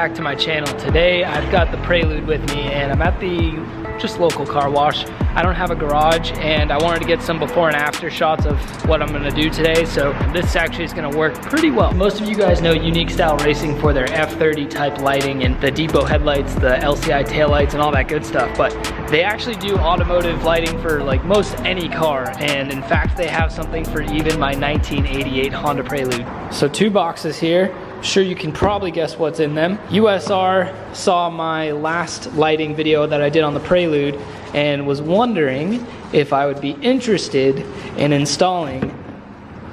back to my channel. Today I've got the Prelude with me and I'm at the just local car wash. I don't have a garage and I wanted to get some before and after shots of what I'm gonna do today, so this actually is gonna work pretty well. Most of you guys know Unique Style Racing for their F30 type lighting and the depot headlights, the LCI taillights and all that good stuff, but they actually do automotive lighting for like most any car, and in fact they have something for even my 1988 Honda Prelude. So 2 boxes here. Sure, you can probably guess what's in them. USR saw my last lighting video that I did on the Prelude and was wondering if I would be interested in installing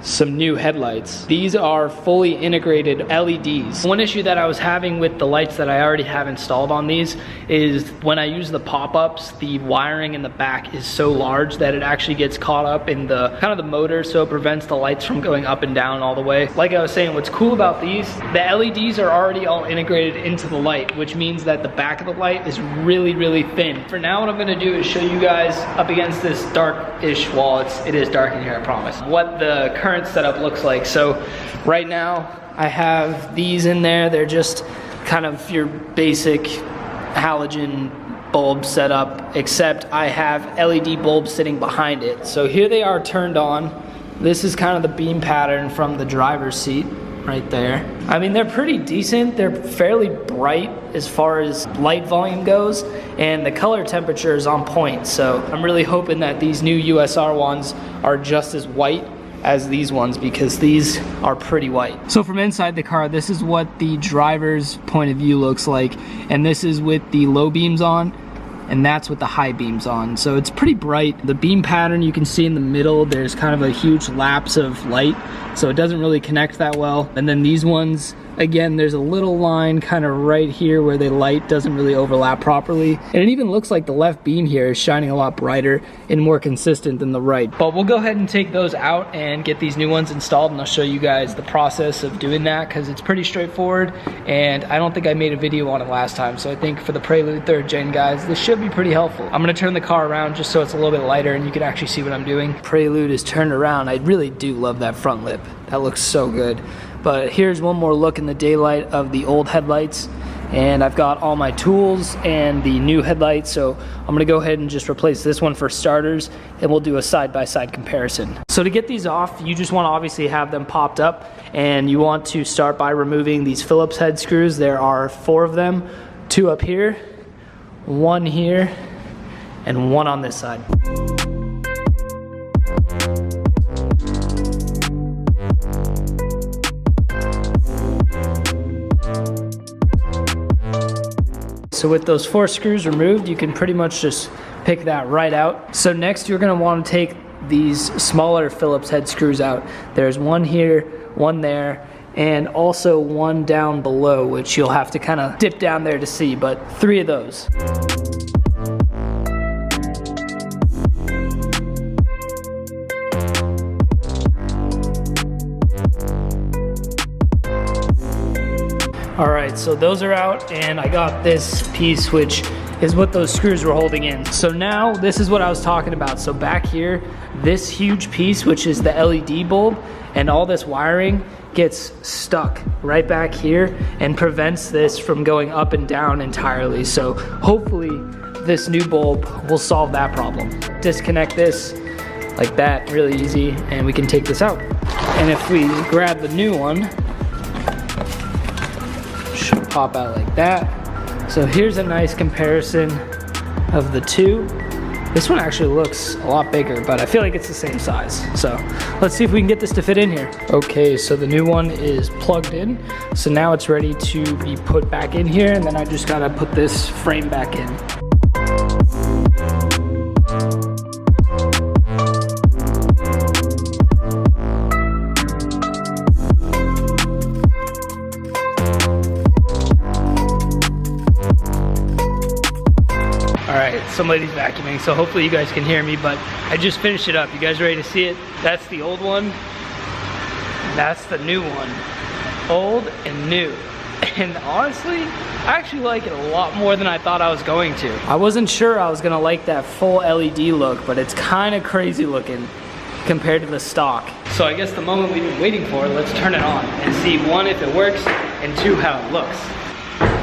some new headlights. These are fully integrated LEDs. One issue that I was having with the lights that I already have installed on these is when I use the pop-ups, the wiring in the back is so large that it actually gets caught up in the kind of the motor, so it prevents the lights from going up and down all the way. Like I was saying, what's cool about these, the LEDs are already all integrated into the light, which means that the back of the light is really, really thin. For now, what I'm gonna do is show you guys up against this dark-ish wall. It is dark in here, I promise, what the current setup looks like. So right now I have these in there. They're just kind of your basic halogen bulb setup, except I have LED bulbs sitting behind it. So here they are turned on. This is kind of the beam pattern from the driver's seat right there. I mean, they're pretty decent. They're fairly bright as far as light volume goes, and the color temperature is on point. So I'm really hoping that these new USR ones are just as white as these ones, because these are pretty white. So from inside the car, this is what the driver's point of view looks like, and this is with the low beams on, and that's with the high beams on. So it's pretty bright. The beam pattern you can see in the middle, there's kind of a huge lapse of light, so it doesn't really connect that well. And then these ones, again, there's a little line kind of right here where the light doesn't really overlap properly. And it even looks like the left beam here is shining a lot brighter and more consistent than the right. But we'll go ahead and take those out and get these new ones installed, and I'll show you guys the process of doing that, because it's pretty straightforward, and I don't think I made a video on it last time. So I think for the Prelude 3rd Gen guys, this should be pretty helpful. I'm gonna turn the car around just so it's a little bit lighter and you can actually see what I'm doing. Prelude is turned around. I really do love that front lip. That looks so good. But here's one more look in the daylight of the old headlights, and I've got all my tools and the new headlights, so I'm gonna go ahead and just replace this one for starters, and we'll do a side-by-side comparison. So to get these off, you just want to obviously have them popped up, and you want to start by removing these Phillips head screws. There are 4 of them, 2 up here, 1 here, and 1 on this side. So with those 4 screws removed, you can pretty much just pick that right out. So next you're gonna wanna take these smaller Phillips head screws out. There's 1 here, 1 there, and also 1 down below, which you'll have to kind of dip down there to see, but 3 of those. All right, so those are out, and I got this piece, which is what those screws were holding in. So now this is what I was talking about. So back here, this huge piece, which is the LED bulb, and all this wiring gets stuck right back here and prevents this from going up and down entirely. So hopefully this new bulb will solve that problem. Disconnect this like that, really easy, and we can take this out. And if we grab the new one, should pop out like that. So here's a nice comparison of the 2. This one actually looks a lot bigger, but I feel like it's the same size. So let's see if we can get this to fit in here. Okay, so the new one is plugged in. So now it's ready to be put back in here, and then I just gotta put this frame back in. Alright, somebody's vacuuming, so hopefully you guys can hear me, but I just finished it up. You guys ready to see it? That's the old one, and that's the new one. Old and new. And honestly, I actually like it a lot more than I thought I was going to. I wasn't sure I was gonna like that full LED look, but it's kind of crazy looking compared to the stock. So I guess the moment we've been waiting for, let's turn it on and see, 1, if it works, and 2, how it looks.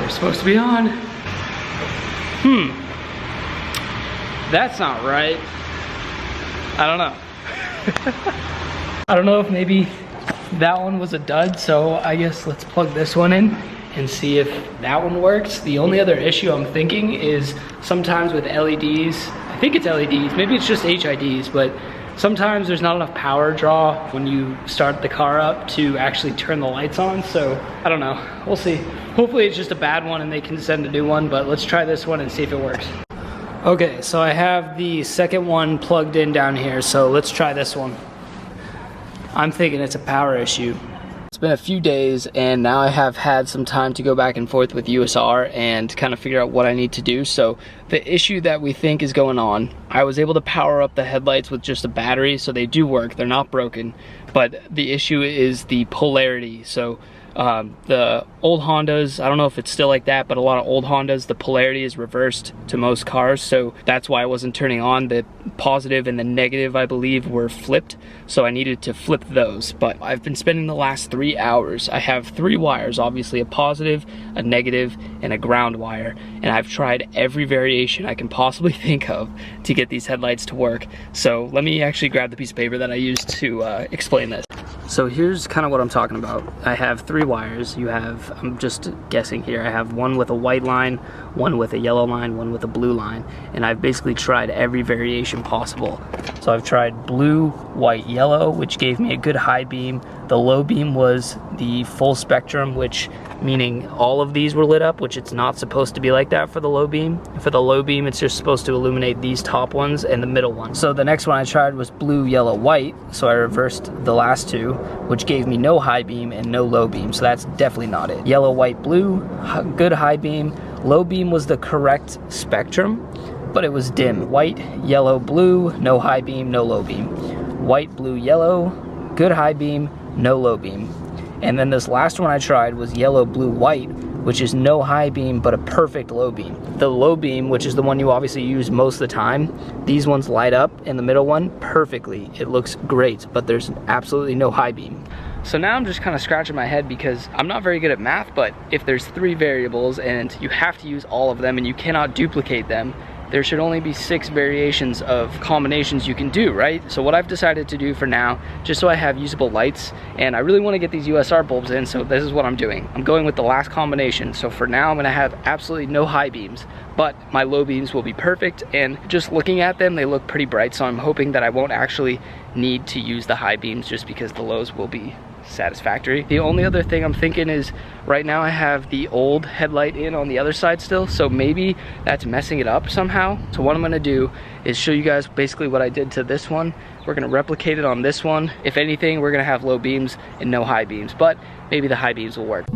They're supposed to be on. That's not right. I don't know. I don't know if maybe that one was a dud, so I guess let's plug this one in and see if that one works. The only other issue I'm thinking is sometimes with LEDs, I think it's LEDs, maybe it's just HIDs, but sometimes there's not enough power draw when you start the car up to actually turn the lights on, so I don't know, we'll see. Hopefully it's just a bad one and they can send a new one, but let's try this one and see if it works. Okay, so I have the second one plugged in down here, so let's try this one. I'm thinking it's a power issue. It's been a few days and now I have had some time to go back and forth with USR and kind of figure out what I need to do. So the issue that we think is going on, I was able to power up the headlights with just a battery, so they do work, they're not broken, but the issue is the polarity. So the old Hondas, I don't know if it's still like that, but a lot of old Hondas, the polarity is reversed to most cars, so that's why I wasn't turning on. The positive and the negative, I believe, were flipped, so I needed to flip those. But I've been spending the last 3 hours. I have 3 wires, obviously a positive, a negative, and a ground wire, and I've tried every variation I can possibly think of to get these headlights to work. So let me actually grab the piece of paper that I used to explain this. So here's kind of what I'm talking about. I have 3 wires. You have, I'm just guessing here, I have one with a white line, one with a yellow line, one with a blue line, and I've basically tried every variation possible. So I've tried blue, white, yellow, which gave me a good high beam. The low beam was the full spectrum, which meaning all of these were lit up, which it's not supposed to be like that for the low beam. For the low beam, it's just supposed to illuminate these top ones and the middle one. So the next one I tried was blue, yellow, white, so I reversed the last 2, which gave me no high beam and no low beam, so that's definitely not it. Yellow, white, blue, good high beam. Low beam was the correct spectrum, but it was dim. White, yellow, blue, no high beam, no low beam. White, blue, yellow, good high beam, no low beam. And then this last one I tried was yellow, blue, white, which is no high beam, but a perfect low beam. The low beam, which is the one you obviously use most of the time, these ones light up in the middle one perfectly. It looks great, but there's absolutely no high beam. So now I'm just kind of scratching my head because I'm not very good at math, but if there's 3 variables and you have to use all of them and you cannot duplicate them, there should only be 6 variations of combinations you can do, right? So what I've decided to do for now, just so I have usable lights, and I really want to get these USR bulbs in, so this is what I'm doing. I'm going with the last combination. So for now, I'm gonna have absolutely no high beams, but my low beams will be perfect, and just looking at them, they look pretty bright, so I'm hoping that I won't actually need to use the high beams just because the lows will be satisfactory. The only other thing I'm thinking is right now I have the old headlight in on the other side still, so maybe that's messing it up somehow. So what I'm gonna do is show you guys basically what I did to this one. We're gonna replicate it on this one. If anything, we're gonna have low beams and no high beams, but maybe the high beams will work.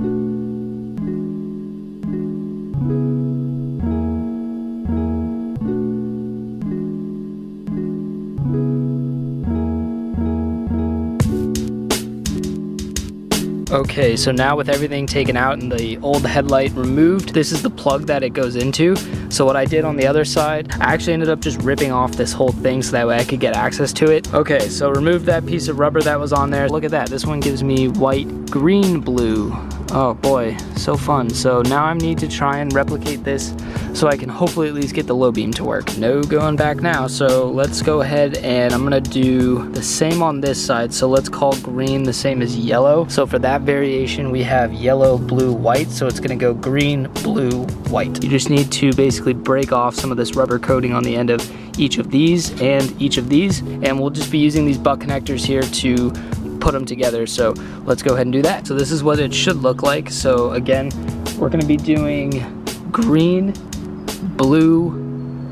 Okay, so now with everything taken out and the old headlight removed, this is the plug that it goes into. So what I did on the other side, I actually ended up just ripping off this whole thing so that way I could get access to it. Okay, so remove that piece of rubber that was on there. Look at that, this one gives me white, green, blue. Oh boy, so fun. So now I need to try and replicate this so I can hopefully at least get the low beam to work. No going back now, so let's go ahead and I'm gonna do the same on this side. So let's call green the same as yellow. So for that variation, we have yellow, blue, white, so it's gonna go green, blue, white. You just need to basically break off some of this rubber coating on the end of each of these and each of these, and we'll just be using these butt connectors here to put them together. So let's go ahead and do that. So this is what it should look like. So again, we're gonna be doing green, blue,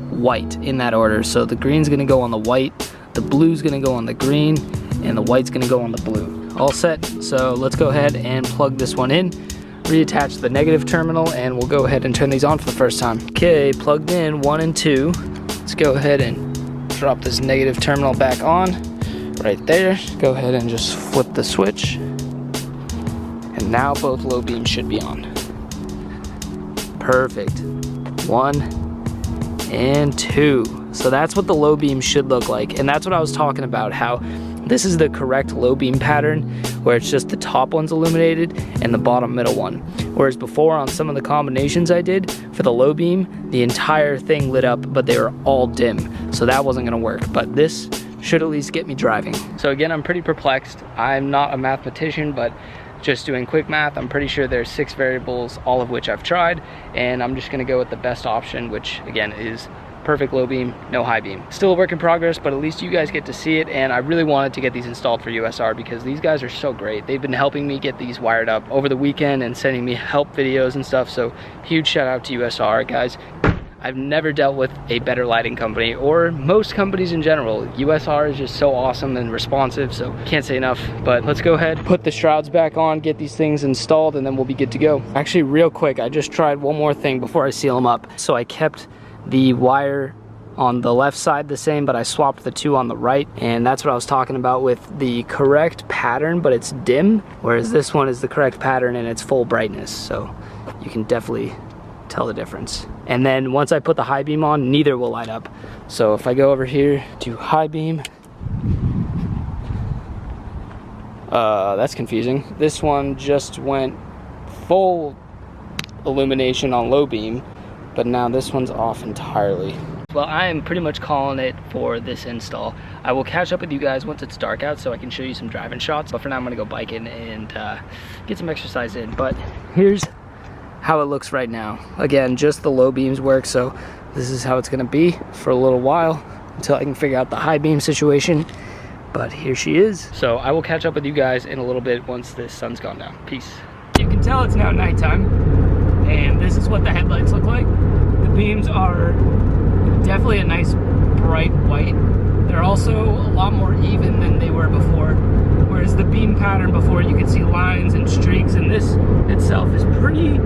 white in that order. So the green's gonna go on the white, the blue's gonna go on the green, and the white's gonna go on the blue. All set, so let's go ahead and plug this one in, reattach the negative terminal, and we'll go ahead and turn these on for the first time. Okay, plugged in 1 and 2. Let's go ahead and drop this negative terminal back on, right there. Go ahead and just flip the switch. And now both low beams should be on. Perfect. 1 and 2. So that's what the low beam should look like. And that's what I was talking about, how this is the correct low beam pattern, where it's just the top one's illuminated and the bottom middle one. Whereas before on some of the combinations I did for the low beam, the entire thing lit up, but they were all dim. So that wasn't gonna work, but this should at least get me driving. So again, I'm pretty perplexed. I'm not a mathematician, but just doing quick math, I'm pretty sure there's 6 variables, all of which I've tried, and I'm just gonna go with the best option, which again is perfect low beam, no high beam. Still a work in progress, but at least you guys get to see it, and I really wanted to get these installed for USR because these guys are so great. They've been helping me get these wired up over the weekend and sending me help videos and stuff, so huge shout out to USR, guys. I've never dealt with a better lighting company, or most companies in general. USR is just so awesome and responsive, so can't say enough. But let's go ahead, put the shrouds back on, get these things installed, and then we'll be good to go. Actually, real quick, I just tried one more thing before I seal them up. So I kept the wire on the left side the same, but I swapped the 2 on the right, and that's what I was talking about with the correct pattern, but it's dim, whereas this one is the correct pattern and it's full brightness, so you can definitely tell the difference. And then once I put the high beam on, neither will light up. So if I go over here to high beam, that's confusing. This one just went full illumination on low beam, but now this one's off entirely. Well, I am pretty much calling it for this install. I will catch up with you guys once it's dark out so I can show you some driving shots, but for now I'm gonna go biking and get some exercise in. But here's how it looks right now. Again, just the low beams work, so this is how it's gonna be for a little while until I can figure out the high beam situation. But here she is. So I will catch up with you guys in a little bit once the sun's gone down. Peace. You can tell it's now nighttime, and this is what the headlights look like. The beams are definitely a nice bright white. They're also a lot more even than they were before. Whereas the beam pattern before, you could see lines and streaks, and this itself is pretty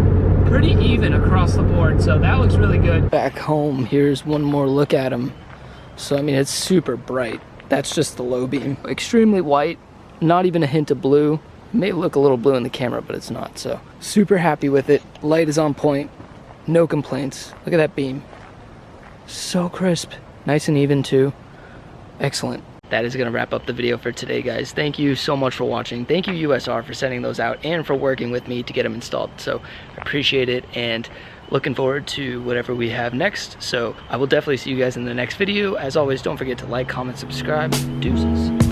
even across the board, so that looks really good. Back home, here's one more look at them. So I mean, it's super bright. That's just the low beam. Extremely white, not even a hint of blue. It may look a little blue in the camera, but it's not. So super happy with it. Light is on point, no complaints. Look at that beam. So crisp, nice and even too. Excellent. That is going to wrap up the video for today, guys. Thank you so much for watching. Thank you, USR, for sending those out and for working with me to get them installed. So I appreciate it, and looking forward to whatever we have next. So I will definitely see you guys in the next video. As always, don't forget to like, comment, subscribe. Deuces.